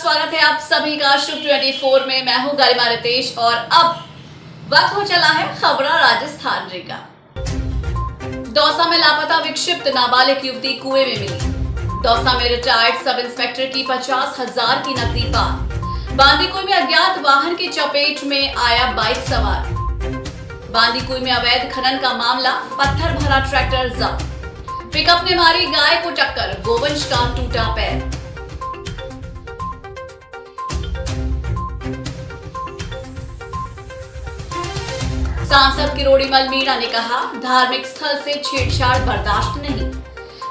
स्वागत है आप सभी का शुभ 24 में। मैं हूं गरिमा रितेश और अब वक्त हो चला है खबरा राजस्थान रे का। दौसा में लापता विक्षिप्त नाबालिग युवती कुएं में मिली। दौसा में रिटायर्ड सब इंस्पेक्टर की 50,000 की नकदी पार। बांदीकुई में अज्ञात वाहन की चपेट में आया बाइक सवार। बांदीकुई में अवैध खनन का मामला, पत्थर भरा ट्रैक्टर जब्त। पिकअप ने मारी गाय को टक्कर, गोवंश का टूटा पैर। सांसद किरोड़ीमल मीणा ने कहा, धार्मिक स्थल से छेड़छाड़ बर्दाश्त नहीं।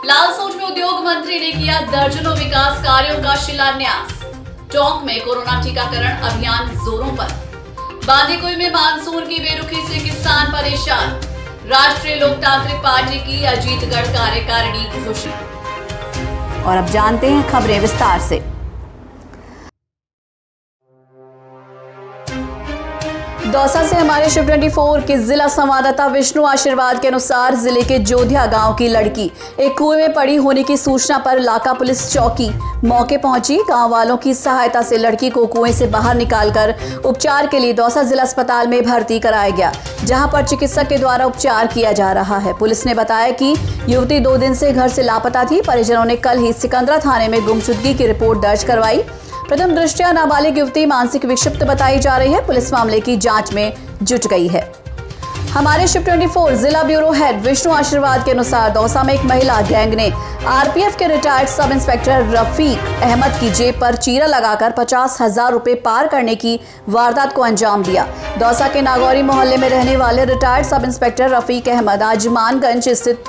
लालसोट में उद्योग मंत्री ने किया दर्जनों विकास कार्यों का शिलान्यास। टोंक में कोरोना टीकाकरण अभियान जोरों पर। बांदीकुई में मानसून की बेरुखी से किसान परेशान। राष्ट्रीय लोकतांत्रिक पार्टी की अजीतगढ़ कार्यकारिणी घोषित। और अब जानते हैं खबरें विस्तार से। दौसा से हमारे शिव 24 के जिला संवाददाता विष्णु आशीर्वाद के अनुसार जिले के जोधिया गांव की लड़की एक कुएं में पड़ी होने की सूचना पर लाका पुलिस चौकी मौके पहुंची। गांव वालों की सहायता से लड़की को कुएं से बाहर निकालकर उपचार के लिए दौसा जिला अस्पताल में भर्ती कराया गया, जहां पर चिकित्सक के द्वारा उपचार किया जा रहा है। पुलिस ने बताया कि युवती 2 दिन से घर से लापता थी। परिजनों ने कल ही सिकंदरा थाने में गुमशुदगी की रिपोर्ट दर्ज करवाई। प्रथम दृष्टया नाबालिग युवती मानसिक विक्षिप्त बताई जा रही है। पुलिस मामले की जांच में जुट गई है। हमारे शिव 24 जिला ब्यूरो हेड विष्णु आशीर्वाद के अनुसार दौसा में एक महिला गैंग ने आरपीएफ के retired sub inspector Rafiq Ahmad की जेब पर चीरा लगाकर 50,000 रुपए पार करने की वारदात को अंजाम दिया। दौसा के नागौरी मोहल्ले में रहने वाले retired sub inspector Rafiq Ahmad आज मानगंज स्थित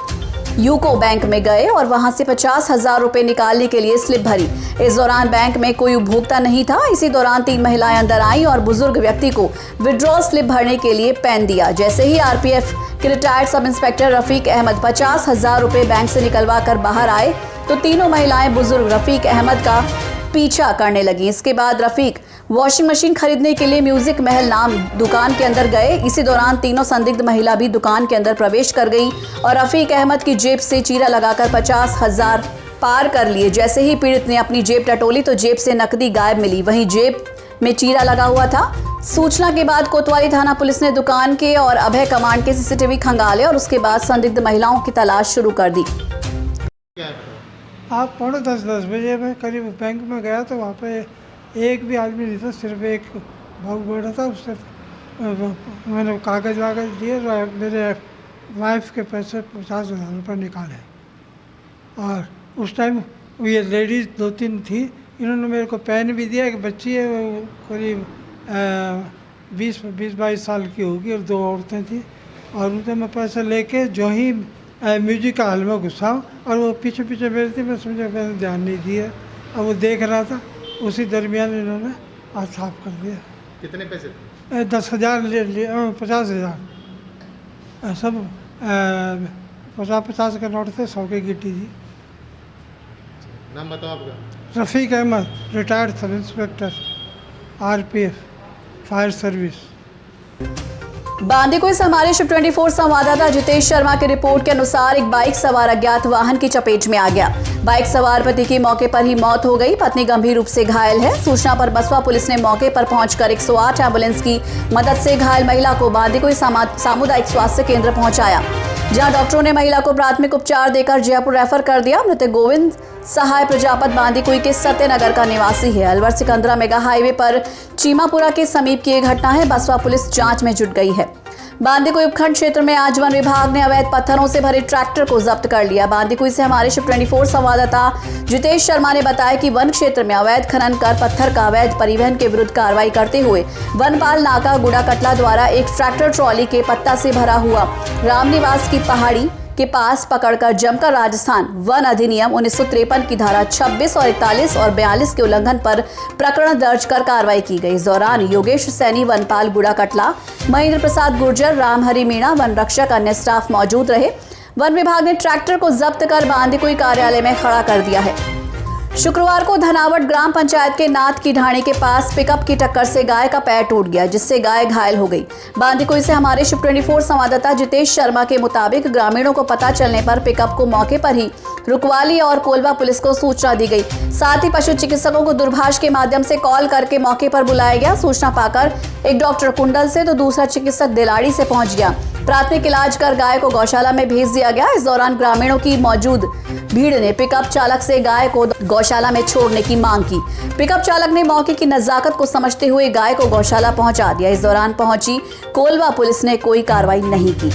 यूको बैंक में गए और वहां से 50,000 रुपए निकालने के लिए स्लिप भरी। इस दौरान बैंक में कोई उपभोक्ता नहीं था। इसी दौरान 3 महिलाएं अंदर आईं और बुजुर्ग व्यक्ति को विड्रॉ स्लिप भरने के लिए पेन दिया। जैसे ही आरपीएफ के retired sub inspector Rafiq Ahmed 50,000 रुपए बैंक से निकलवा कर बाहर आए तो तीनों महिलाएं बुजुर्ग रफीक अहमद का पीछा करने लगी। इसके बाद रफीक वॉशिंग मशीन खरीदने के लिए म्यूजिक महल नाम दुकान के अंदर गए। इसी दौरान तीनों संदिग्ध महिला भी दुकान के अंदर प्रवेश कर गई और रफीक अहमद की जेब से चीरा लगाकर 50,000 पार कर लिए। जैसे ही पीड़ित ने अपनी जेब टटोली तो जेब से नकदी गायब मिली, वहीं जेब में चीरा लगा हुआ था। सूचना के बाद कोतवाली थाना पुलिस ने दुकान के और अभय कमांड के सीसीटीवी खंगाले और उसके बाद संदिग्ध महिलाओं की तलाश शुरू कर दी। आप 9:45 बजे मैं करीब बैंक में गया तो वहाँ पे एक भी आदमी नहीं था, सिर्फ एक भाऊ बैठा था। उससे मैंने कागज़ वागज दिए और मेरे वाइफ के पैसे 50,000 रुपये निकाले। और उस टाइम ये लेडीज़ 2-3 थी, इन्होंने मेरे को पेन भी दिया। एक बच्ची है वो करीब 20-22 साल की होगी और 2 औरतें थी। और उनसे मैं पैसे लेके जो ही म्यूजिक का हॉल में घुसा और वो पीछे पीछे मेरी थी, मैं समझा मैंने ध्यान नहीं दिया। अब वो देख रहा था, उसी दरमियान इन्होंने हाथ साफ कर दिया। कितने पैसे थे? 10,000 ले लिया, 50,000 सब 50-50 के नोट थे, 100 की गिट्टी थी। नाम बताओ आपका? Rafiq Ahmed, retired sub inspector RPF fire service. Bandikui से हमारे शिव 24 संवाददाता जितेश शर्मा की रिपोर्ट के अनुसार एक बाइक सवार अज्ञात वाहन की चपेट में आ गया। बाइक सवार पति की मौके पर ही मौत हो गई, पत्नी गंभीर रूप से घायल है। सूचना पर बसवा पुलिस ने मौके पर पहुंचकर 108 एम्बुलेंस की मदद से घायल महिला को बांदीकुई सामुदायिक स्वास्थ्य केंद्र पहुंचाया, जहां डॉक्टरों ने महिला को प्राथमिक उपचार देकर जयपुर रेफर कर दिया। मृतक गोविंद सहाय प्रजापत बांदीकुई के सत्यनगर का निवासी है। अलवर सिकंदरा मेगा हाईवे पर चीमापुरा के समीप की यह घटना है। बसवा पुलिस जांच में जुट गई है। बांदीकुई उपखंड क्षेत्र में आज वन विभाग ने अवैध पत्थरों से भरे ट्रैक्टर को जब्त कर लिया। बांदीकुई से हमारे शिव 24 संवाददाता जितेश शर्मा ने बताया कि वन क्षेत्र में अवैध खनन कर पत्थर का अवैध परिवहन के विरुद्ध कार्रवाई करते हुए वनपाल नाका गुड़ा कटला द्वारा एक ट्रैक्टर ट्रॉली के पत्ता से भरा हुआ रामनिवास की पहाड़ी के पास पकड़कर जमकर राजस्थान वन अधिनियम 1953 की धारा 26 और 41 और 42 के उल्लंघन पर प्रकरण दर्ज कर कार्रवाई की गई। इस दौरान योगेश सैनी वनपाल गुड़ा कटला, महेंद्र प्रसाद गुर्जर, रामहरि मीणा वन रक्षक अन्य स्टाफ मौजूद रहे। वन विभाग ने ट्रैक्टर को जब्त कर बांदीकुई कार्यालय में खड़ा कर दिया है। शुक्रवार को धनावट ग्राम पंचायत के नाथ की ढाणी के पास पिकअप की टक्कर से गाय का पैर टूट गया, जिससे गाय घायल हो गई। बांदीकुई से हमारे शिव 24 संवाददाता जितेश शर्मा के मुताबिक ग्रामीणों को पता चलने पर पिकअप को मौके पर ही रुकवाली और कोलवा पुलिस को सूचना दी गई। साथ ही पशु चिकित्सकों को दूरभाष के माध्यम से कॉल करके मौके पर बुलाया गया। सूचना पाकर एक डॉक्टर कुंडल से तो दूसरा चिकित्सक दिलाड़ी से पहुंच गया। प्राथमिक इलाज कर गाय को गौशाला में भेज दिया गया। इस दौरान ग्रामीणों की मौजूद भीड़ ने पिकअप चालक से गाय को गौशाला में छोड़ने की मांग की। पिकअप चालक ने मौके की नजाकत को समझते हुए गाय को गौशाला पहुंचा दिया। इस दौरान पहुंची कोलवा पुलिस ने कोई कार्रवाई नहीं की।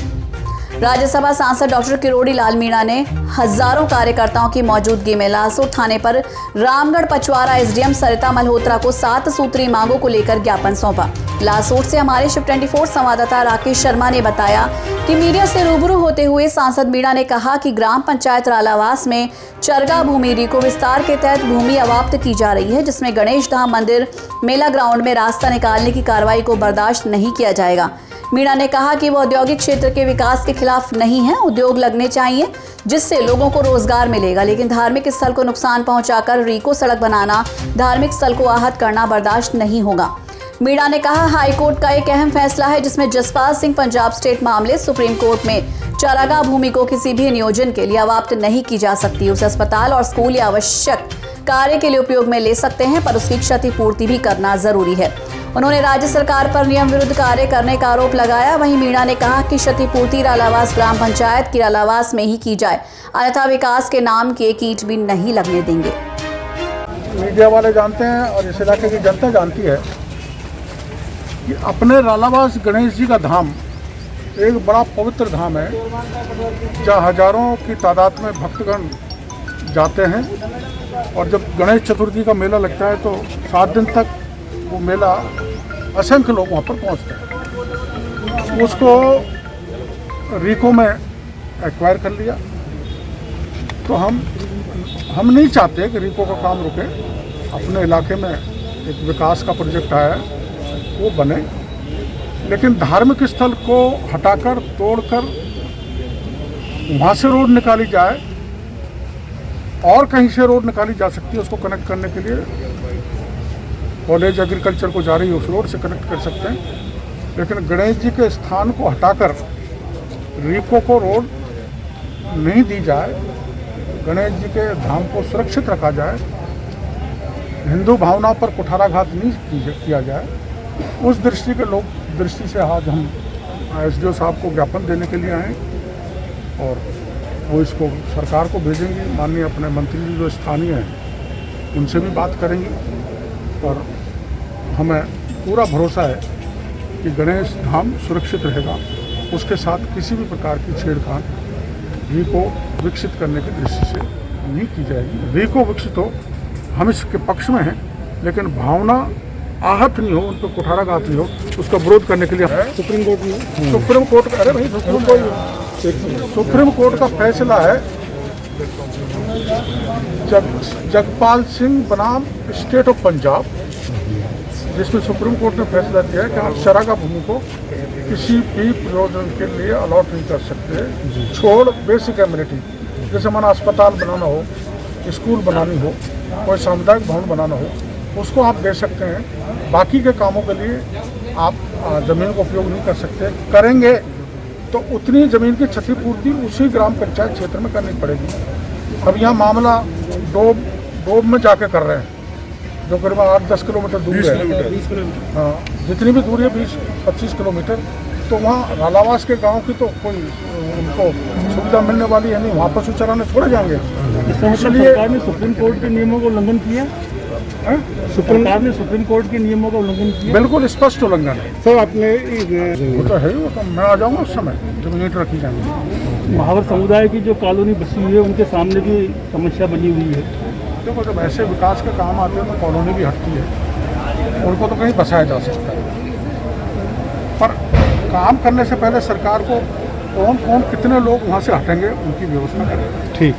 राज्यसभा सांसद डॉक्टर किरोड़ी लाल मीणा ने हजारों कार्यकर्ताओं की मौजूदगी में लालसोट थाने पर रामगढ़ पचवारा एसडीएम सरिता मल्होत्रा को 7 सूत्रीय मांगों को लेकर ज्ञापन सौंपा। लालसोट से हमारे शिव 24 संवाददाता राकेश शर्मा ने बताया कि मीडिया से रूबरू होते हुए सांसद मीणा ने कहा कि ग्राम पंचायत रालावास में चरगा भूमि रीको विस्तार के तहत भूमि अवाप्त की जा रही है, जिसमें गणेश धाम मंदिर मेला ग्राउंड में रास्ता निकालने की कार्रवाई को बर्दाश्त नहीं किया जाएगा। मीणा ने कहा कि वो औद्योगिक क्षेत्र के विकास के खिलाफ नहीं है, उद्योग लगने चाहिए जिससे लोगों को रोजगार मिलेगा, लेकिन धार्मिक स्थल को नुकसान पहुंचाकर रीको सड़क बनाना, धार्मिक स्थल को आहत करना बर्दाश्त नहीं होगा। मीणा ने कहा हाईकोर्ट का एक अहम फैसला है जिसमें जसपाल सिंह पंजाब स्टेट मामले सुप्रीम कोर्ट में चारागाह भूमि को किसी भी नियोजन के लिए अवाप्त नहीं की जा सकती। उसे अस्पताल और स्कूल या आवश्यक कार्य के लिए उपयोग में ले सकते हैं, पर उसकी क्षतिपूर्ति भी करना जरूरी है। उन्होंने राज्य सरकार पर नियम विरुद्ध कार्य करने का आरोप लगाया। वहीं मीणा ने कहा कि क्षतिपूर्ति रालावास ग्राम पंचायत की रालावास में ही की जाए, अन्यथा विकास के नाम की एक ईंट भी नहीं लगने देंगे। मीडिया वाले जानते हैं और इस इलाके की जनता जानती है कि अपने रालावास गणेश जी का धाम एक बड़ा पवित्र धाम है, जहाँ हजारों की तादाद में भक्तगण जाते हैं। और जब गणेश चतुर्थी का मेला लगता है तो 7 दिन तक वो मेला असंख्य लोग वहाँ पर पहुँचते हैं। उसको रीको में एक्वायर कर लिया। तो हम नहीं चाहते कि रीको का काम रुके। अपने इलाके में एक विकास का प्रोजेक्ट आया है, वो बने, लेकिन धार्मिक स्थल को हटाकर तोड़कर वहाँ से रोड निकाली जाए और कहीं से रोड निकाली जा सकती है। उसको कनेक्ट करने के लिए कॉलेज एग्रीकल्चर को जा रही है, उस रोड से कनेक्ट कर सकते हैं, लेकिन गणेश जी के स्थान को हटाकर रीको को रोड नहीं दी जाए, गणेश जी के धाम को सुरक्षित रखा जाए, हिंदू भावना पर कुठाराघात नहीं किया जाए, उस दृष्टि से आज हम एसडीओ साहब को ज्ञापन देने के लिए आए और वो इसको सरकार को भेजेंगे। माननीय अपने मंत्री जी जो स्थानीय हैं उनसे भी बात करेंगे और हमें पूरा भरोसा है कि गणेश धाम सुरक्षित रहेगा। उसके साथ किसी भी प्रकार की छेड़छाड़ रीको विकसित करने की दृष्टि से नहीं की जाएगी। रीको विकसित हो, हम इसके पक्ष में हैं, लेकिन भावना आहत नहीं हो, उन पर कुठाराघात नहीं हो, उसका विरोध करने के लिए सुप्रीम कोर्ट का फैसला है। जगपाल सिंह बनाम स्टेट ऑफ पंजाब, जिसमें सुप्रीम कोर्ट ने फैसला दिया है कि आप चरागाह भूमि को किसी भी प्रयोजन के लिए अलॉट नहीं कर सकते, छोड़ बेसिक एमिनिटी, जैसे माना अस्पताल बनाना हो, स्कूल बनानी हो, कोई सामुदायिक भवन बनाना हो, उसको आप दे सकते हैं। बाकी के कामों के लिए आप ज़मीन का उपयोग नहीं कर सकते। करेंगे तो उतनी ज़मीन की क्षतिपूर्ति उसी ग्राम पंचायत क्षेत्र में करनी पड़ेगी। अब यहाँ मामला डोब में जाके कर रहे हैं, जो करीब 8-10 किलोमीटर दूर है। हाँ, जितनी भी दूरी है 20-25 किलोमीटर, तो वहाँ रालावास के गांव की तो कोई उनको सुविधा मिलने वाली है नहीं, वहाँ पशु चराने थोड़े जाएंगे। इसलिए सरकार ने सुप्रीम कोर्ट के नियमों का उल्लंघन किया। सरकार ने सुप्रीम कोर्ट के नियमों का उल्लंघन किया। बिल्कुल स्पष्ट उल्लंघन है सर। आपने वो तो है, वो तो मैं आ जाऊँगा उस समय जब यूनिट रखी जाएंगी। महावर समुदाय की जो कॉलोनी बसी हुई है उनके सामने भी समस्या बनी हुई है। देखो, जब ऐसे विकास के काम आते हैं तो कॉलोनी भी हटती है, उनको तो कहीं बसाया जा सकता है, पर काम करने से पहले सरकार को कौन कितने लोग वहाँ से हटेंगे उनकी व्यवस्था करें। ठीक।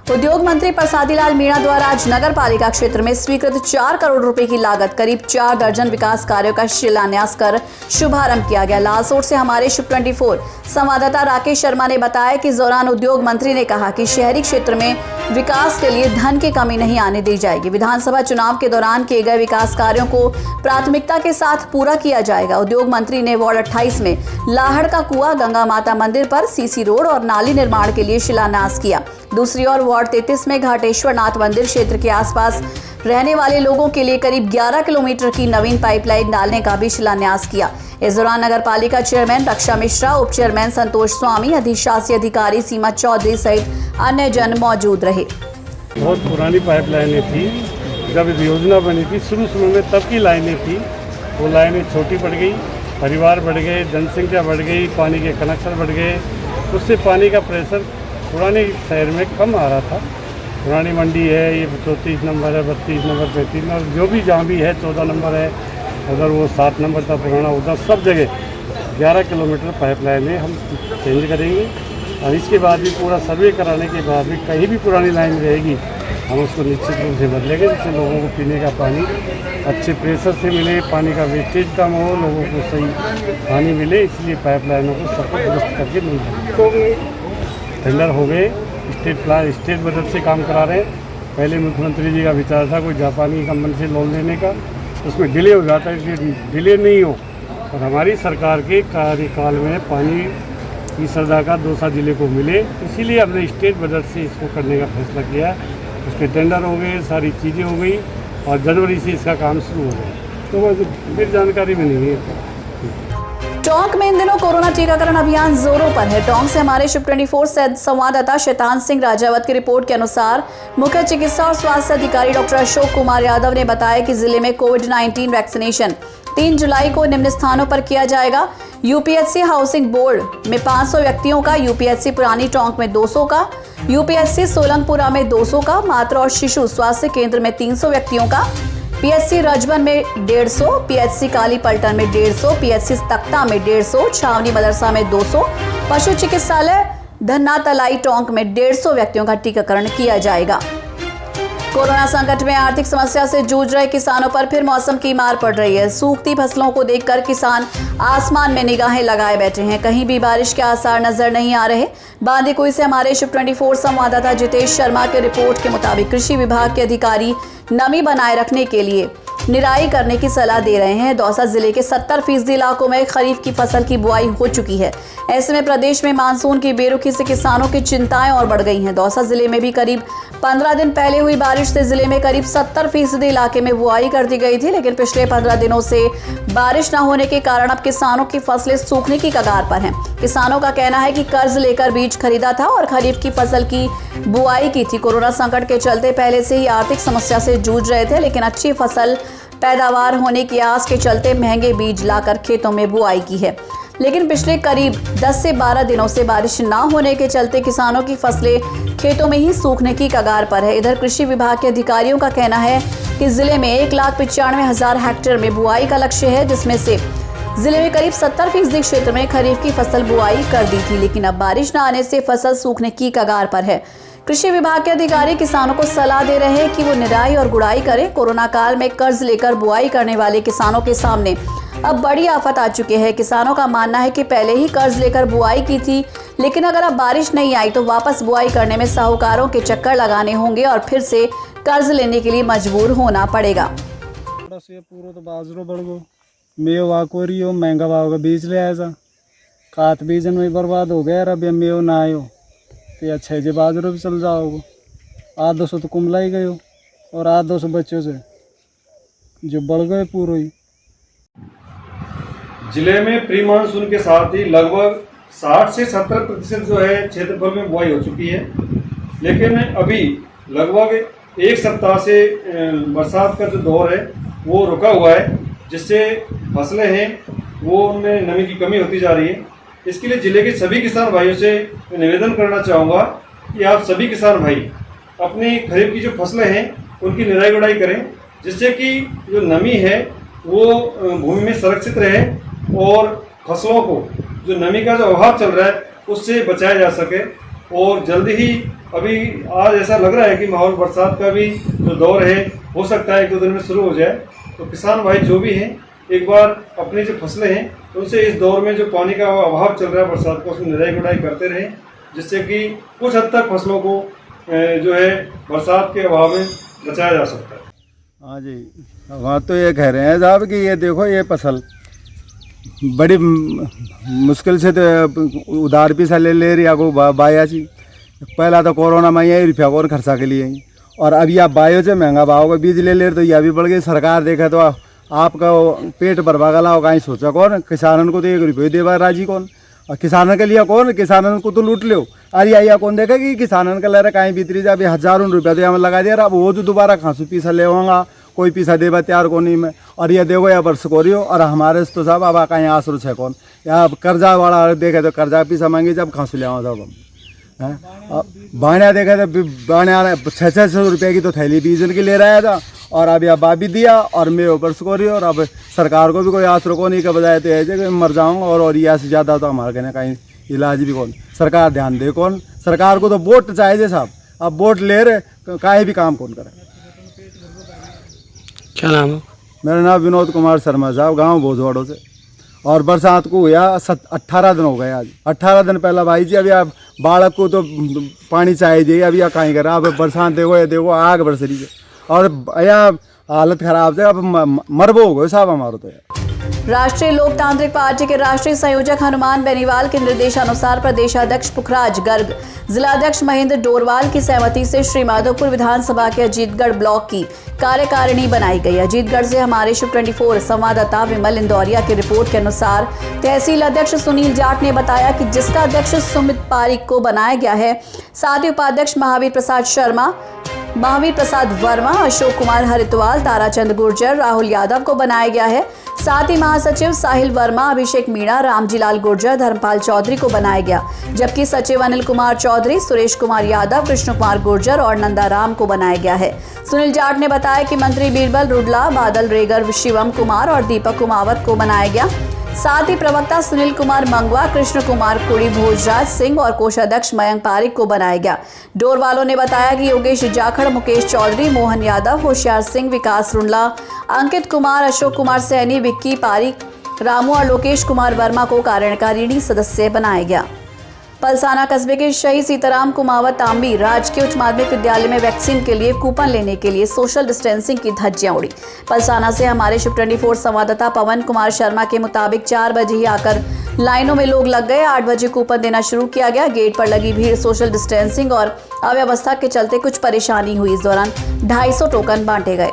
उद्योग मंत्री प्रसादी लाल मीणा द्वारा आज नगर पालिका क्षेत्र में स्वीकृत 4 करोड़ रुपए की लागत करीब 4 दर्जन विकास कार्यों का शिलान्यास कर शुभारंभ किया गया। लालसोट से हमारे शिव 24 संवाददाता राकेश शर्मा ने बताया कि इस दौरान उद्योग मंत्री ने कहा कि शहरी क्षेत्र में विकास के लिए धन की कमी नहीं आने दी जाएगी। विधानसभा चुनाव के दौरान किए गए विकास कार्यों को प्राथमिकता के साथ पूरा किया जाएगा। उद्योग मंत्री ने वार्ड 28 में लाहड़ का कुआं, गंगा माता मंदिर पर सीसी रोड और नाली निर्माण के लिए शिलान्यास किया। दूसरी ओर वार्ड 33 में घाटेश्वर नाथ मंदिर क्षेत्र के आसपास रहने वाले लोगों के लिए करीब 11 किलोमीटर की नवीन पाइपलाइन डालने का भी शिलान्यास किया। इस दौरान नगर पालिका चेयरमैन रक्षा मिश्रा, उप चेयरमैन संतोष स्वामी, अधिशासी अधिकारी सीमा चौधरी सहित अन्य जन मौजूद रहे। बहुत पुरानी पाइपलाइनें थी, जब योजना बनी थी शुरू में तब की लाइनें थी। वो लाइनें छोटी पड़ गई, परिवार बढ़ गए, जनसंख्या बढ़ गई, पानी के कनेक्शन बढ़ गए, उससे पानी का प्रेशर पुराने शहर में कम आ रहा था। पुरानी मंडी है, ये 34 नंबर है, 32 नंबर, 35 नंबर, जो भी जहाँ भी है, 14 नंबर है, उधर वो 7 नंबर था पुराना, उधर सब जगह 11 किलोमीटर पाइपलाइनें हम चेंज करेंगे। और इसके बाद भी पूरा सर्वे कराने के बाद भी कहीं भी पुरानी लाइन रहेगी हम उसको निश्चित रूप से बदलेंगे, जिससे लोगों को पीने का पानी अच्छे प्रेशर से मिले, पानी का वेस्टेज कम हो, लोगों को सही पानी मिले। इसलिए पाइपलाइनों को सबको दुरुस्त करके नहीं टेंडर हो गए, स्टेट बजट से काम करा रहे हैं। पहले मुख्यमंत्री जी का विचार था कोई जापानी कंपनी से लोन लेने का, उसमें डिले हो जाता है, इसलिए डिले नहीं हो। और हमारी सरकार के कार्यकाल में पानी की सरदा का 2 जिले को मिले, इसीलिए हमने स्टेट बजट से इसको करने का फैसला किया। उसके टेंडर हो गए, सारी चीज़ें हो गई और जनवरी से इसका काम शुरू हो गया। तो वह फिर जानकारी भी नहीं है। टोंक में इन दिनों कोरोना टीकाकरण अभियान जोरों पर है। टोंक से हमारे शिव 24 संवाददाता शैतान सिंह राजावत की रिपोर्ट के अनुसार मुख्य चिकित्सा और स्वास्थ्य अधिकारी डॉक्टर अशोक कुमार यादव ने बताया कि जिले में कोविड-19 वैक्सीनेशन 3 जुलाई को निम्न स्थानों पर किया जाएगा। यूपीएससी हाउसिंग बोर्ड में 500 व्यक्तियों का, यूपीएससी पुरानी टोंक में 200 का, यूपीएससी सोलंगपुरा में 200 का, मातृ और शिशु स्वास्थ्य केंद्र में 300 व्यक्तियों का, पीएचसी रजबन में 150, पीएचसी काली पलटन में 150, पीएचसी तख्ता में 150, छावनी मदरसा में 200, पशु चिकित्सालय धन्ना तलाई टोंक में 150 व्यक्तियों का टीकाकरण किया जाएगा। कोरोना संकट में आर्थिक समस्या से जूझ रहे किसानों पर फिर मौसम की मार पड़ रही है। सूखती फसलों को देखकर किसान आसमान में निगाहें लगाए बैठे हैं। कहीं भी बारिश के आसार नजर नहीं आ रहे। बांदीकुई से हमारे शिव 24 संवाददाता जितेश शर्मा के रिपोर्ट के मुताबिक कृषि विभाग के अधिकारी नमी बनाए रखने के लिए निराई करने की सलाह दे रहे हैं। दौसा जिले के 70% इलाकों में खरीफ की फसल की बुआई हो चुकी है। ऐसे में प्रदेश में मानसून की बेरुखी से किसानों की चिंताएं और बढ़ गई हैं। दौसा जिले में भी करीब 15 दिन पहले हुई बारिश से जिले में करीब 70% इलाके में बुआई कर दी गई थी, लेकिन पिछले 15 दिनों से बारिश न होने के कारण अब किसानों की फसलें सूखने की कगार पर हैं। किसानों का कहना है कि कर्ज लेकर बीज खरीदा था और खरीफ की फसल की बुआई की थी। कोरोना संकट के चलते पहले से ही आर्थिक समस्या से जूझ रहे थे, लेकिन अच्छी फसल पैदावार होने की आस के चलते महंगे बीज लाकर खेतों में बुआई की है। लेकिन पिछले करीब 10 से 12 दिनों से बारिश न होने के चलते किसानों की फसलें खेतों में ही सूखने की कगार पर है। इधर कृषि विभाग के अधिकारियों का कहना है कि जिले में 1,95,000 हेक्टेयर में बुआई का लक्ष्य है, जिसमें से जिले में करीब 70% क्षेत्र में खरीफ की फसल बुआई कर दी थी, लेकिन अब बारिश न आने से फसल सूखने की कगार पर है। कृषि विभाग के अधिकारी किसानों को सलाह दे रहे हैं कि वो निराई और गुड़ाई करें। कोरोना काल में कर्ज लेकर बुआई करने वाले किसानों के सामने अब बड़ी आफत आ चुकी है। किसानों का मानना है कि पहले ही कर्ज लेकर बुआई की थी, लेकिन अगर अब बारिश नहीं आई तो वापस बुआई करने में साहूकारों के चक्कर लगाने होंगे और फिर से कर्ज लेने के लिए मजबूर होना पड़ेगा। पूरा तो बाजरो बढ़ गो, मेव आकोरी हो, महंगा भाव का बीज ले आया, कात बीजन में बर्बाद हो गया। अब मेव ना आयो तो अच्छा जे बाजरो भी चल जाओगे। 800 तो कुमला ही गए और 800 बच्चों से जो बढ़ गए पूरे ही। जिले में प्री मानसून के साथ ही लगभग 60 से 70% जो है क्षेत्रफल में बुआई हो चुकी है, लेकिन अभी लगभग एक सप्ताह से बरसात का जो दौर है वो रुका हुआ है, जिससे फसलें हैं वो उनमें नमी की कमी होती जा रही है। इसके लिए जिले के सभी किसान भाइयों से निवेदन करना चाहूँगा कि आप सभी किसान भाई अपनी खरीफ की जो फसलें हैं उनकी निराई गुड़ाई करें, जिससे कि जो नमी है वो भूमि में संरक्षित रहे और फसलों को जो नमी का जो अभाव चल रहा है उससे बचाया जा सके। और जल्दी ही अभी आज ऐसा लग रहा है कि माहौल बरसात का भी जो दौर है हो सकता है 1-2 दिन में शुरू हो जाए। तो किसान भाई जो भी हैं एक बार अपनी जो फसलें हैं उनसे इस दौर में जो पानी का अभाव चल रहा है बरसात को, उसमें निराई गुड़ाई करते रहें, जिससे कि कुछ हद तक फसलों को जो है बरसात के अभाव में बचाया जा सकता है। हाँ जी, वहाँ तो ये कह रहे हैं साहब कि ये देखो ये फसल बड़ी मुश्किल से तो उधार पैसा ले रही को बाया जी। पहला तो कोरोना में यही रुपया और खर्चा के लिए ही, और अब यह बायो से महंगा भाव का बीज ले रहे तो यह भी बढ़ गई। सरकार देखे तो आपका पेट भरवा गला हो कहीं सोचा कौन, किसानों को तो 1 रुपये देवा राजी कौन, और किसानों के लिए कौन, किसानों को तो लूट लो। अरे या कौन देखे कि किसानों का लहरा कहीं बीतरी जा, अभी हज़ारों रुपया तो यहाँ लगा दिया। अब वो जो दोबारा खांसू पैसा ले होगा, कोई पैसा देवा तैयार को नहीं में। और ये देखो या वर्ष को रही हो, और हमारे तो साहब अब कहीं आसरू है कौन, या कर्जा वाला देखे तो कर्जा पैसा मांगी जब खांसू ले आओ साहब हम हैं। बाणिया देखे तो बाणिया 600 रुपये की तो थैली बीजन की ले रहा था, और अब यह बाबी दिया और मैं ऊपर से रही, और अब सरकार को भी कोई आसरो को नहीं का बजाय तो है मर जाऊँगा। और यह से ज़्यादा तो हमारे कहने कहीं इलाज भी कौन, सरकार ध्यान दे कौन। सरकार को तो वोट चाहिए साहब, अब वोट ले रहे काहे भी काम कौन करे। क्या नाम है? मेरा नाम विनोद कुमार शर्मा साहब, गांव भोजवाड़ों से। और बरसात को हुआ 18 दिन हो गए आज। 18 दिन पहला भाई जी, अभी आप बालक को तो पानी चाहिए, अभी आप कहीं करा। अब बरसात देखो ये देखो आग बरस रही है, और यह हालत खराब से अब मरबो हो गए साहब हमारे तो यार। राष्ट्रीय लोकतांत्रिक पार्टी के राष्ट्रीय संयोजक हनुमान बेनीवाल के निर्देशानुसार प्रदेशाध्यक्ष पुखराज गर्ग, जिलाध्यक्ष महेंद्र डोरवाल की सहमति से श्री माधोपुर विधानसभा के अजीतगढ़ ब्लॉक की कार्यकारिणी बनाई गई। अजीतगढ़ से हमारे शिव 24 संवाददाता विमल इंदौरिया की रिपोर्ट के अनुसार तहसील अध्यक्ष सुनील जाट ने बताया कि जिसका अध्यक्ष सुमित पारिक को बनाया गया है, साथ ही उपाध्यक्ष महावीर प्रसाद शर्मा, महावीर प्रसाद वर्मा, अशोक कुमार हरिद्वाल, ताराचंद गुर्जर, राहुल यादव को बनाया गया है। साथ ही महासचिव साहिल वर्मा, अभिषेक मीणा, रामजीलाल गुर्जर, धर्मपाल चौधरी को बनाया गया, जबकि सचिव अनिल कुमार चौधरी, सुरेश कुमार यादव, कृष्ण कुमार गुर्जर और नंदाराम को बनाया गया है। सुनील जाट ने बताया कि मंत्री बीरबल रुडला, बादल रेगर, शिवम कुमार और दीपक कुमावत को बनाया गया। साथ ही प्रवक्ता सुनील कुमार मंगवा, कृष्ण कुमार कुड़ी, भोजराज सिंह और कोषाध्यक्ष मयंक पारिक को बनाया गया। डोर वालों ने बताया कि योगेश जाखड़, मुकेश चौधरी, मोहन यादव, होशियार सिंह, विकास रुंडला, अंकित कुमार, अशोक कुमार सैनी, विक्की पारिक, रामू और लोकेश कुमार वर्मा को कार्यकारिणी सदस्य बनाया गया। पलसाना कस्बे के शहीद सीताराम कुमावत तांबी राजकीय उच्च माध्यमिक विद्यालय में वैक्सीन के लिए कूपन लेने के लिए सोशल डिस्टेंसिंग की धज्जियां उड़ी। पलसाना से हमारे शिव 24 संवाददाता पवन कुमार शर्मा के मुताबिक 4 बजे ही आकर लाइनों में लोग लग गए। 8 बजे कूपन देना शुरू किया गया। गेट पर लगी भीड़, सोशल डिस्टेंसिंग और अव्यवस्था के चलते कुछ परेशानी हुई। इस दौरान 250 टोकन बांटे गए।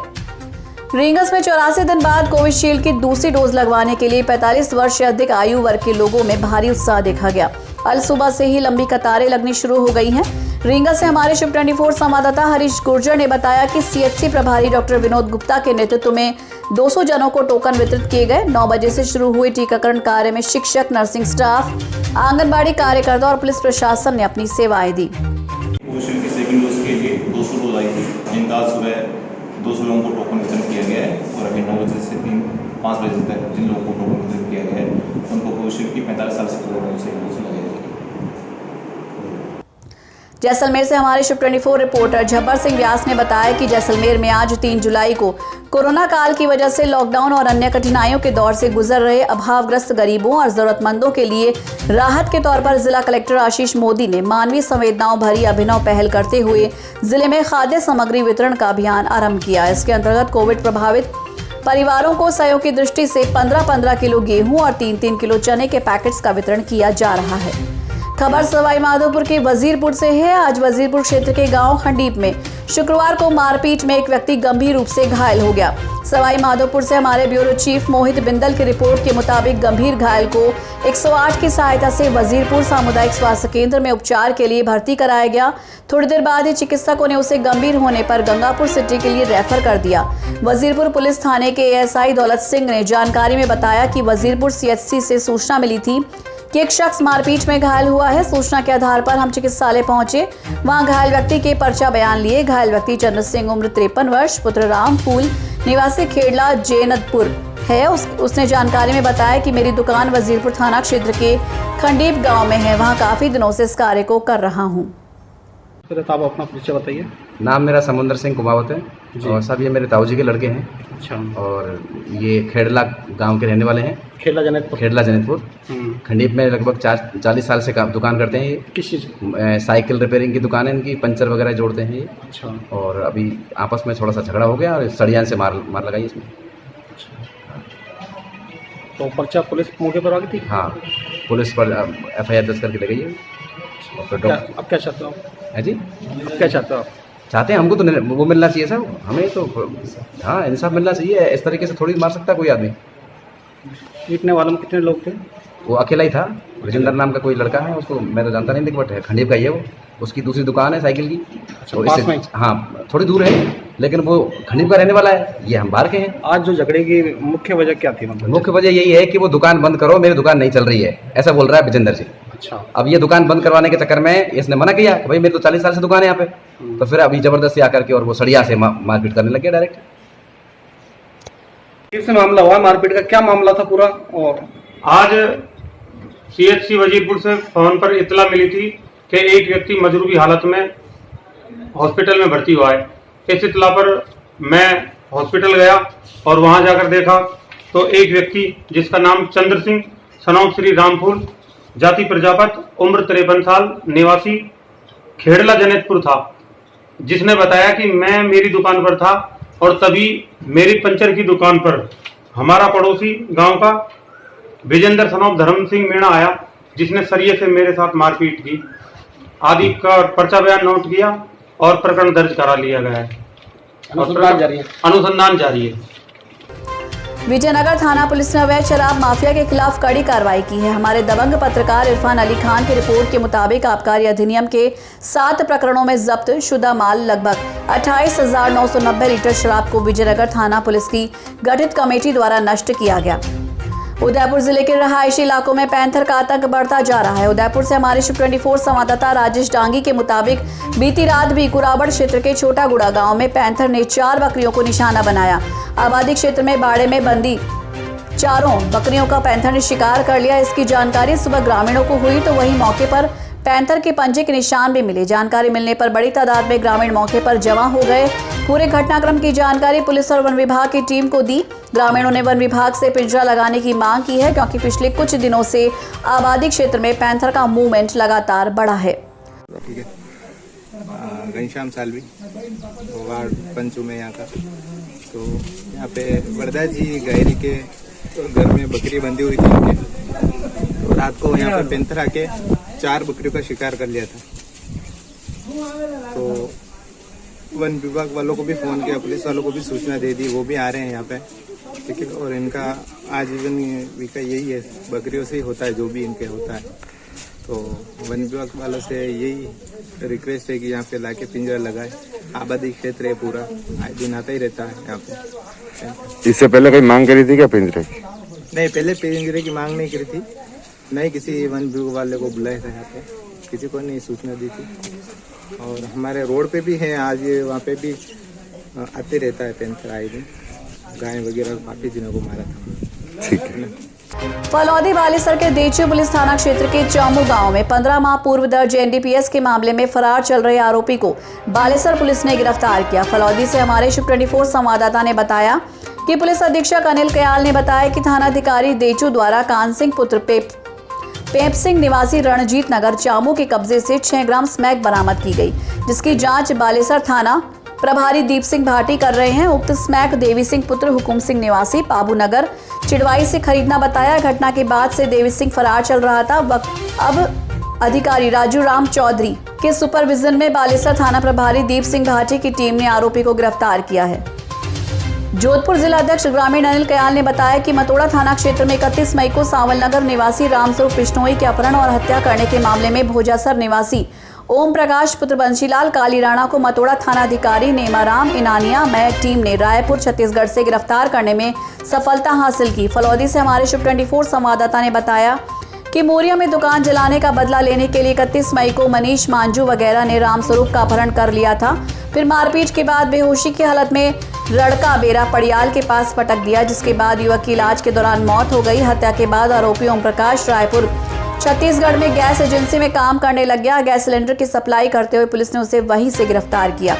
रींगस में 84 दिन बाद कोविशील्ड की दूसरी डोज लगवाने के लिए 45 वर्ष से अधिक आयु वर्ग के लोगों में भारी उत्साह देखा गया। कल सुबह से ही लंबी कतारें लगनी शुरू हो गई हैं। रींगस से हमारे शिव 24 संवाददाता हरीश गुर्जर ने बताया कि सीएचसी प्रभारी डॉक्टर विनोद गुप्ता के नेतृत्व में 200 जनों को टोकन वितरित किए गए। 9 बजे से शुरू हुए टीकाकरण कार्य में शिक्षक, नर्सिंग स्टाफ, आंगनबाड़ी कार्यकर्ता और पुलिस प्रशासन ने अपनी सेवाएं दी। कोविशील्ड की सेकंड डोज के लिए 200 डोज आई थी, जिनका सुबह 200 लोगों को टोकन वितरण किया गया है, और अभी 9 बजे से 5 बजे तक जिन लोगों को टोकन वितरित किया गया है उनको कोविशील्ड की 45 साल से ऊपर वालों से डोज लगाई जाएगी। जैसलमेर से हमारे शिव 24 रिपोर्टर झब्बर सिंह व्यास ने बताया कि जैसलमेर में आज 3 जुलाई को कोरोना काल की वजह से लॉकडाउन और अन्य कठिनाइयों के दौर से गुजर रहे अभावग्रस्त गरीबों और जरूरतमंदों के लिए राहत के तौर पर जिला कलेक्टर आशीष मोदी ने मानवीय संवेदनाओं भरी अभिनव पहल करते हुए जिले में खाद्य सामग्री वितरण का अभियान आरंभ किया। इसके अंतर्गत कोविड प्रभावित परिवारों को सहयोग की दृष्टि से 15-15 किलो गेहूं और 3-3 किलो चने के पैकेट्स का वितरण किया जा रहा है। खबर सवाई माधोपुर के वजीरपुर से है। आज वजीरपुर क्षेत्र के गांव खंडीप में शुक्रवार को मारपीट में एक व्यक्ति गंभीर रूप से घायल हो गया। सवाई माधोपुर से हमारे ब्यूरो चीफ मोहित बिंदल की रिपोर्ट के मुताबिक गंभीर घायल को 108 की सहायता से वजीरपुर सामुदायिक स्वास्थ्य केंद्र में उपचार के लिए भर्ती कराया गया। थोड़ी देर बाद ही चिकित्सकों ने उसे गंभीर होने पर गंगापुर सिटी के लिए रेफर कर दिया। वजीरपुर पुलिस थाने के एएसआई दौलत सिंह ने जानकारी में बताया कि वजीरपुर सीएचसी से सूचना मिली थी कि एक शख्स मारपीट में घायल हुआ है। सूचना के आधार पर हम चिकित्सालय पहुंचे। वहां घायल व्यक्ति के पर्चा बयान लिए। घायल व्यक्ति चंद्र सिंह, उम्र 53 वर्ष, पुत्र राम फूल, निवासी खेड़ला जैनतपुर है। उसने जानकारी में बताया कि मेरी दुकान वजीरपुर थाना क्षेत्र के खंडीप गांव में है। वहां काफी दिनों से इस कार्य को कर रहा हूं। आप अपना परिचय बताइए। नाम मेरा समुंदर सिंह कुमावत है। और सब ये मेरे ताऊ जी के लड़के हैं। अच्छा। और ये खेड़ला गांव के रहने वाले हैं। खेला जैनतपुर। खेड़ला जैनतपुर खंडीप में लगभग 40 साल से दुकान करते हैं ये। किस चीज़? साइकिल रिपेयरिंग की दुकान है इनकी, पंचर वगैरह जोड़ते हैं ये। अच्छा। और अभी आपस में थोड़ा सा झगड़ा हो गया और सड़ियान से मार लगाई इसमें। तो पर्चा पुलिस मौके पर आ गई थी? हाँ, पुलिस पर FIR दर्ज करके ले गई है। और फिर अब क्या चाहते हो है जी? अब क्या चाहते हो आप? चाहते हैं हमको तो वो मिलना चाहिए सर, हमें तो हाँ इंसाफ मिलना चाहिए। इस तरीके से थोड़ी मार सकता कोई आदमी। पीटने वालों में कितने लोग थे? वो अकेला ही था। विजेंद्र नाम का कोई लड़का है, उसको मैं तो जानता नहीं, लेकिन बट खंडीप का ही है वो। उसकी दूसरी दुकान है साइकिल की। अच्छा, पास में? हाँ, थोड़ी दूर है, लेकिन वो खंडीप का रहने वाला है, ये हम बाहर के हैं। आज जो झगड़े की मुख्य वजह क्या थी? मतलब मुख्य वजह यही है कि वो दुकान बंद करो, मेरी दुकान नहीं चल रही है, ऐसा बोल रहा है विजेंद्र जी। अच्छा। अब ये दुकान बंद करवाने के चक्कर में इसने मना किया कि भाई मेरी तो 40 साल से दुकान है यहाँ पे। तो फिर अभी जबरदस्ती आकर के और वो सड़िया से मारपीट करने लग गया डायरेक्ट। किस मामला हुआ मारपीट का? क्या मामला था पूरा? और आज CHC वजीरपुर से फोन पर इतला मिली थी कि एक व्यक्ति मजरूबी हालत में हॉस्पिटल में भर्ती हुआ है। इस इतला पर मैं हॉस्पिटल गया और वहां जाकर देखा तो एक व्यक्ति जिसका नाम चंद्र सिंह सनौप श्री रामपुर, जाति प्रजापत, उम्र 53 साल, निवासी खेड़ला जैनतपुर था, जिसने बताया कि मैं मेरी दुकान पर था और तभी मेरी पंचर की दुकान पर हमारा पड़ोसी गांव का विजेंद्र सनौप धर्म सिंह मीणा आया, जिसने सरिये से मेरे साथ मारपीट की आदि का पर्चा बयान नोट किया और प्रकरण दर्ज करा लिया गया है। अनुसंधान जारी है। विजयनगर थाना पुलिस ने अवैध शराब माफिया के खिलाफ कड़ी कार्रवाई की है। हमारे दबंग पत्रकार इरफान अली खान की रिपोर्ट के मुताबिक आबकारी अधिनियम के 7 प्रकरणों में जब्त शुदा माल लगभग 28,990 लीटर शराब को विजयनगर थाना पुलिस की गठित कमेटी द्वारा नष्ट किया गया। उदयपुर जिले के रहायशी इलाकों में पैंथर का आतंक बढ़ता जा रहा है। उदयपुर से हमारे शिव 24 संवाददाता राजेश डांगी के मुताबिक बीती रात भी कुराबड़ क्षेत्र के छोटा गुड़ा गांव में पैंथर ने 4 बकरियों को निशाना बनाया। आबादी क्षेत्र में बाड़े में बंदी 4 बकरियों का पैंथर ने शिकार कर लिया। इसकी जानकारी सुबह ग्रामीणों को हुई तो वहीं मौके पर पैंथर के पंजे के निशान भी मिले। जानकारी मिलने पर बड़ी तादाद में ग्रामीण मौके पर जमा हो गए। पूरे घटनाक्रम की जानकारी पुलिस और वन विभाग की टीम को दी। ग्रामीणों ने वन विभाग से पिंजरा लगाने की मांग की है, क्योंकि पिछले कुछ दिनों से आबादी क्षेत्र में पैंथर का मूवमेंट लगातार बढ़ा है। ठीक है, घनश्याम सालवी वार्ड पंचू में यहाँ का। तो यहाँ पे वरदा जी गहरी के घर में बकरी बंधी हुई थी उनके, तो रात को यहाँ पे पैंथर आके 4 बकरियों का शिकार कर लिया था। तो वन विभाग वालों को भी फोन किया, पुलिस वालों को भी सूचना दे दी, वो भी आ रहे हैं यहाँ पे। ठीक है, और इनका आजीवन विका यही है, बकरियों से ही होता है जो भी इनके होता है। तो वन विभाग वालों से यही रिक्वेस्ट है कि यहाँ पे लाके पिंजरा लगाए। आबादी क्षेत्र है पूरा, आए दिन आता ही रहता है यहाँ पे। इससे पहले कोई मांग करी थी क्या पिंजरे की? नहीं, पहले पिंजरे की मांग नहीं करी थी, नहीं किसी वन विभाग वाले को बुलाया था यहाँ पे, किसी को नहीं सूचना दी थी। और हमारे रोड पे भी है, आज वहाँ पे भी आते रहता है पैंथर आए दिन, गाय वगैरह काफी दिनों को मारा था। ठीक है। फलौदी बालेसर के देचू पुलिस थाना क्षेत्र के चामू गांव में 15 माह पूर्व दर्ज NDPS के मामले में फरार चल रहे आरोपी को बालेसर पुलिस ने गिरफ्तार किया। फलौदी से हमारे शिव 24 संवाददाता ने बताया कि पुलिस अधीक्षक अनिल कयाल ने बताया कि थानाधिकारी देचू द्वारा कान सिंह पुत्र पेप सिंह निवासी रणजीत नगर चामू के कब्जे से 6 ग्राम स्मैक बरामद की गई, जिसकी जांच बालेसर थाना प्रभारी दीप सिंह भाटी कर रहे हैं। उक्त स्मैक देवी सिंह पुत्र हुकुम सिंह निवासी पाबू नगर चिड़वाई से खरीदना बताया। घटना के बाद से देवी सिंह फरार चल रहा था। अब अधिकारी राजू राम चौधरी के सुपरविजन में बालेसर थाना प्रभारी दीप सिंह भाटी की टीम ने आरोपी को गिरफ्तार किया है। जोधपुर जिला अध्यक्ष ग्रामीण अनिल कयाल ने बताया कि मतोड़ा थाना क्षेत्र में 31 मई को सावल नगर निवासी रामस्वरूप बिश्नोई के अपहरण और हत्या करने के मामले में भोजासर निवासी ओम प्रकाश पुत्र बंशीलाल काली राणा को मतोड़ा थानाधिकारी नेमाराम इनानिया में टीम ने रायपुर छत्तीसगढ़ से गिरफ्तार करने में सफलता हासिल की। फलौदी से हमारे शिव 24 संवाददाता ने बताया कि मोरिया में दुकान जलाने का बदला लेने के लिए 31 मई को मनीष मांझू वगैरह ने रामस्वरूप का अपहरण कर लिया था। फिर मारपीट के बाद बेहोशी की हालत में रड़का बेरा पड़ियाल के पास पटक दिया, जिसके बाद युवक की इलाज के दौरान मौत हो गई। हत्या के बाद आरोपी ओम प्रकाश रायपुर छत्तीसगढ़ में गैस एजेंसी में काम करने लग गया। गैस सिलेंडर की सप्लाई करते हुए पुलिस ने उसे वहीं से गिरफ्तार किया।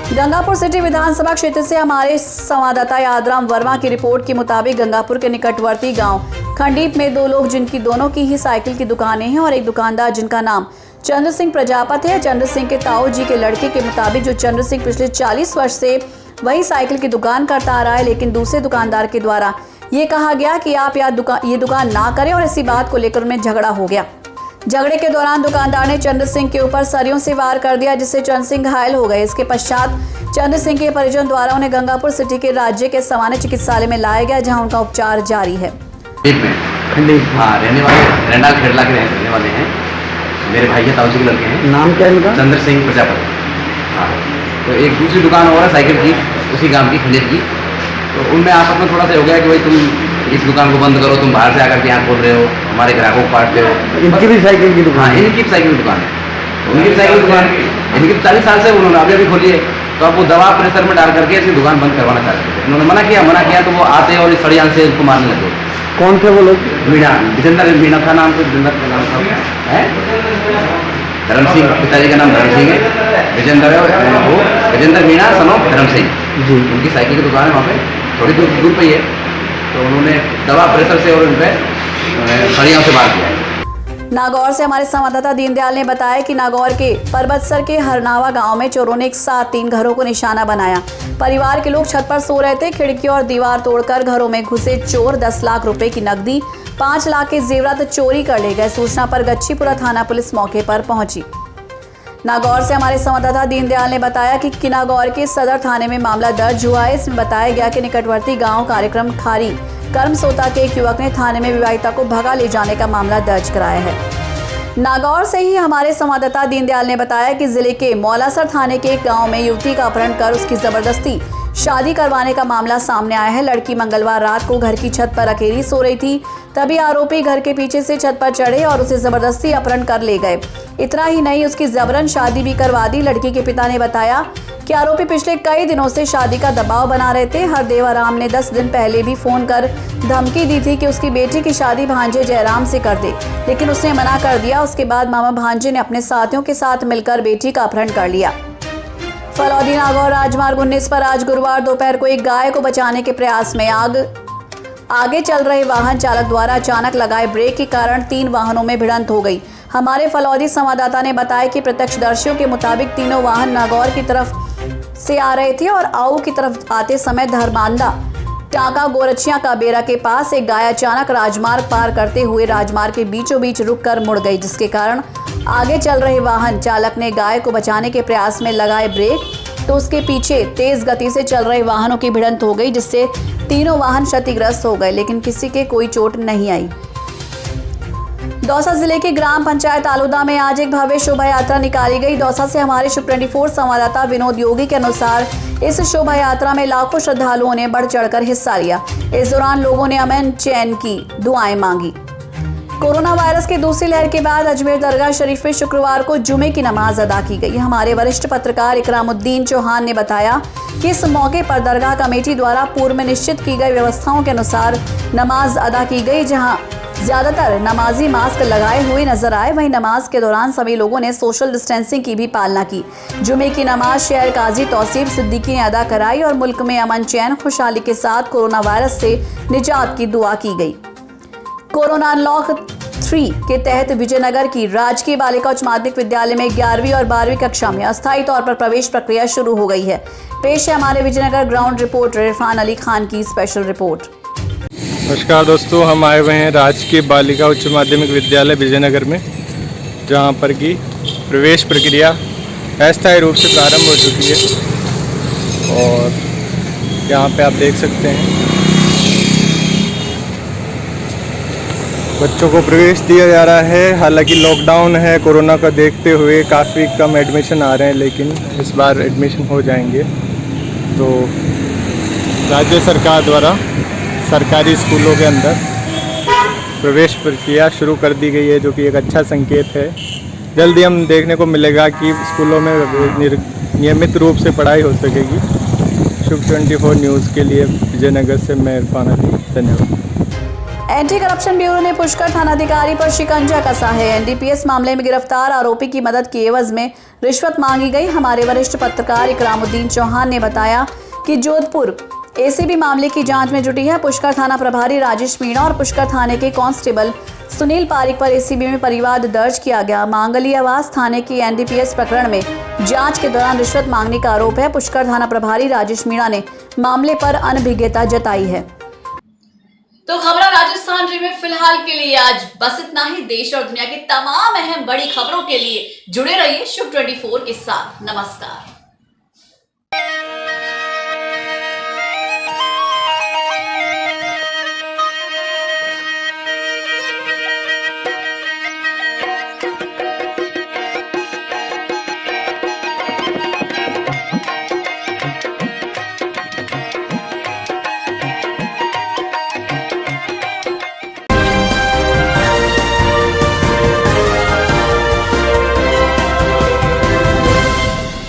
गंगापुर सिटी विधानसभा क्षेत्र से हमारे संवाददाता यादराम वर्मा की रिपोर्ट के मुताबिक गंगापुर के निकटवर्ती गांव खंडीप में दो लोग जिनकी दोनों की ही साइकिल की दुकानें हैं और एक दुकानदार जिनका नाम चंद्र सिंह प्रजापति है। चंद्र सिंह के ताऊ जी के लड़के के मुताबिक जो चंद्र सिंह पिछले 40 वर्ष से वही साइकिल की दुकान करता आ रहा है, लेकिन दूसरे दुकानदार के द्वारा ये कहा गया कि आप ये दुकान ना करें और इसी बात को लेकर उनमें झगड़ा हो गया। झगड़े के दौरान दुकानदार ने चंद्र सिंह के ऊपर सरियों से वार कर दिया, जिससे चंद्र सिंह घायल हो गए। इसके पश्चात चंद्र सिंह के परिजन द्वारा उन्हें गंगापुर सिटी के राज्य के सामान्य चिकित्सालय में लाया गया, जहां उनका उपचार जारी है। रहने वाले रेंडाल खेड़ला के रहने वाले हैं, मेरे भाई के ताऊ जी के लड़के हैं। नाम क्या है इनका? चंद्र सिंह प्रजापति। हाँ, तो एक दूसरी दुकान और है साइकिल की, उसी गांव की खंडेर की। तो उनमें आपस में थोड़ा सा हो गया कि भाई तुम इस दुकान को बंद करो, तुम बाहर से आकर के यहाँ खोल रहे हो, हमारे ग्राहकों को काटते हो। इनकी भी साइकिल की दुकान? हाँ, इनकी साइकिल की दुकान है। तो उनकी साइकिल दुकान इनकी 40 साल से उन्होंने अभी खोली है। तो अब वो दवा प्रेशर में डाल करके इसकी दुकान बंद करवाना चाहते थे। उन्होंने मना किया तो वो आते और इस सड़ियान से उनको मारने लगे। कौन थे वो लोग? मीणा, मीणा था नाम, विजेंद्र का नाम था, धर्म सिंह, पिताजी का नाम धर्म सिंह है। विजेंद्र है वो, विजेंद्र मीणा सन ऑफ धर्म सिंह जी। उनकी साइकिल की दुकान है वहाँ पे, थोड़ी दूर पे ही है। तो उन्होंने दवा प्रेशर से और उन पर सड़ियों से मार दिया। नागौर से हमारे संवाददाता दीनदयाल ने बताया कि नागौर के परबतसर के हरनावा गांव में चोरों ने एक साथ 3 घरों को निशाना बनाया। परिवार के लोग छत पर सो रहे थे। खिड़की और दीवार तोड़कर घरों में घुसे चोर 10 लाख रुपए की नकदी, 5 लाख के जेवरात चोरी कर ले गए। सूचना पर गच्छीपुरा थाना पुलिस मौके पर पहुंची। नागौर से हमारे संवाददाता दीनदयाल ने बताया कि किनागौर के सदर थाने में मामला दर्ज हुआ है। इसमें बताया गया कि निकटवर्ती गांव कार्यक्रम खारी कर्मसोता के एक युवक ने थाने में विवाहिता को भगा ले जाने का मामला दर्ज कराया है। नागौर से ही हमारे संवाददाता दीनदयाल ने बताया कि जिले के मौलासर थाने के एक गांव में युवती का अपहरण कर उसकी जबरदस्ती शादी करवाने का मामला सामने आया है। लड़की मंगलवार रात को घर की छत पर अकेली सो रही थी, तभी आरोपी घर के पीछे से छत पर चढ़े और उसे जबरदस्ती अपहरण कर ले गए। इतना ही नहीं, उसकी जबरन शादी भी करवा दी। लड़की के पिता ने बताया कि आरोपी पिछले कई दिनों से शादी का दबाव बना रहे थे। हरदेव आराम ने 10 दिन पहले भी फोन कर धमकी दी थी कि उसकी बेटी की शादी भांजे जयराम से कर दे, लेकिन उसने मना कर दिया। उसके बाद मामा भांजे ने अपने साथियों के साथ मिलकर बेटी का अपहरण कर लिया। फलौदी नागौर राजमार्ग 19 पर आज गुरुवार दोपहर को एक गाय को बचाने के प्रयास में आगे चल रहे वाहन चालक द्वारा अचानक लगाए ब्रेक के कारण 3 वाहनों में भिड़ंत हो गई। हमारे फलौदी संवाददाता ने बताया कि प्रत्यक्षदर्शियों के मुताबिक तीनों वाहन नागौर की तरफ से आ रहे थे और आऊ की तरफ आते समय धर्मांदा टाका गोरछिया का बेरा के पास एक गाय अचानक राजमार्ग पार करते हुए राजमार्ग के बीचों बीच रुककर मुड़ गई, जिसके कारण आगे चल रहे वाहन चालक ने गाय को बचाने के प्रयास में लगाए ब्रेक तो उसके पीछे तेज गति से चल रहे वाहनों की भिड़ंत हो गई, जिससे तीनों वाहन क्षतिग्रस्त हो गए, लेकिन किसी के कोई चोट नहीं आई। दौसा जिले के ग्राम पंचायत आलूदा में आज एक भव्य शोभा यात्रा निकाली गई। दौसा से हमारे शुभ 24 संवाददाता विनोद योगी के अनुसार इस शोभा यात्रा में लाखों श्रद्धालुओं ने बढ़ चढ़कर हिस्सा लिया। इस दौरान लोगों ने अमन चैन की दुआएं मांगी। कोरोना वायरस की दूसरी लहर के बाद अजमेर दरगाह शरीफ में शुक्रवार को जुमे की नमाज अदा की गई। हमारे वरिष्ठ पत्रकार इकरामुद्दीन चौहान ने बताया कि इस मौके पर दरगाह कमेटी द्वारा पूर्व में निश्चित की गई व्यवस्थाओं के अनुसार नमाज अदा की गई, जहां ज्यादातर नमाजी मास्क लगाए हुए नजर आए। वहीं नमाज के दौरान सभी लोगों ने सोशल डिस्टेंसिंग की भी पालना की। जुमे की नमाज शहर काजी तौसीफ सिद्दीकी ने अदा कराई और मुल्क में अमन चैन खुशहाली के साथ कोरोना वायरस से निजात की दुआ की गई। कोरोना अनलॉक 3 के तहत विजयनगर की राजकीय बालिका उच्च माध्यमिक विद्यालय में 11वीं और 12वीं कक्षा में अस्थायी तौर पर प्रवेश प्रक्रिया शुरू हो गई है। पेश है हमारे विजयनगर ग्राउंड रिपोर्टर इरफान अली खान की स्पेशल रिपोर्ट। नमस्कार दोस्तों, हम आए हुए हैं राजकीय बालिका उच्च माध्यमिक विद्यालय विजयनगर में, जहां पर की प्रवेश प्रक्रिया अस्थायी रूप से प्रारंभ हो चुकी है और यहां पे आप देख सकते हैं बच्चों को प्रवेश दिया जा रहा है। हालांकि लॉकडाउन है, कोरोना का देखते हुए काफ़ी कम एडमिशन आ रहे हैं, लेकिन इस बार एडमिशन हो जाएंगे। तो राज्य सरकार द्वारा सरकारी स्कूलों के अंदर प्रवेश प्रक्रिया शुरू कर दी गई है, जो कि एक अच्छा संकेत है। जल्दी हम देखने को मिलेगा कि स्कूलों में नियमित रूप से पढ़ाई हो सकेगी। शुभ 24 न्यूज़ के लिए विजयनगर से मैं इरफान अली, धन्यवाद। एंटी करप्शन ब्यूरो ने पुष्कर थानाधिकारी पर शिकंजा कसा है। एनडीपीएस मामले में गिरफ्तार आरोपी की मदद के एवज में रिश्वत मांगी गई। हमारे वरिष्ठ पत्रकार इकरामुद्दीन चौहान ने बताया कि जोधपुर एसीबी मामले की जांच में जुटी है। पुष्कर थाना प्रभारी राजेश मीणा और पुष्कर थाने के कांस्टेबल सुनील पारिक पर एसीबी में परिवाद दर्ज किया गया। मांगली आवास थाने की एनडीपीएस प्रकरण में जांच के दौरान रिश्वत मांगने का आरोप है। पुष्कर थाना प्रभारी राजेश मीणा ने मामले पर अनभिज्ञता जताई है। तो खबरा राजस्थान री में फिलहाल के लिए आज बस इतना ही। देश और दुनिया की तमाम अहम बड़ी खबरों के लिए जुड़े रहिए शुभ 24 के साथ। नमस्कार।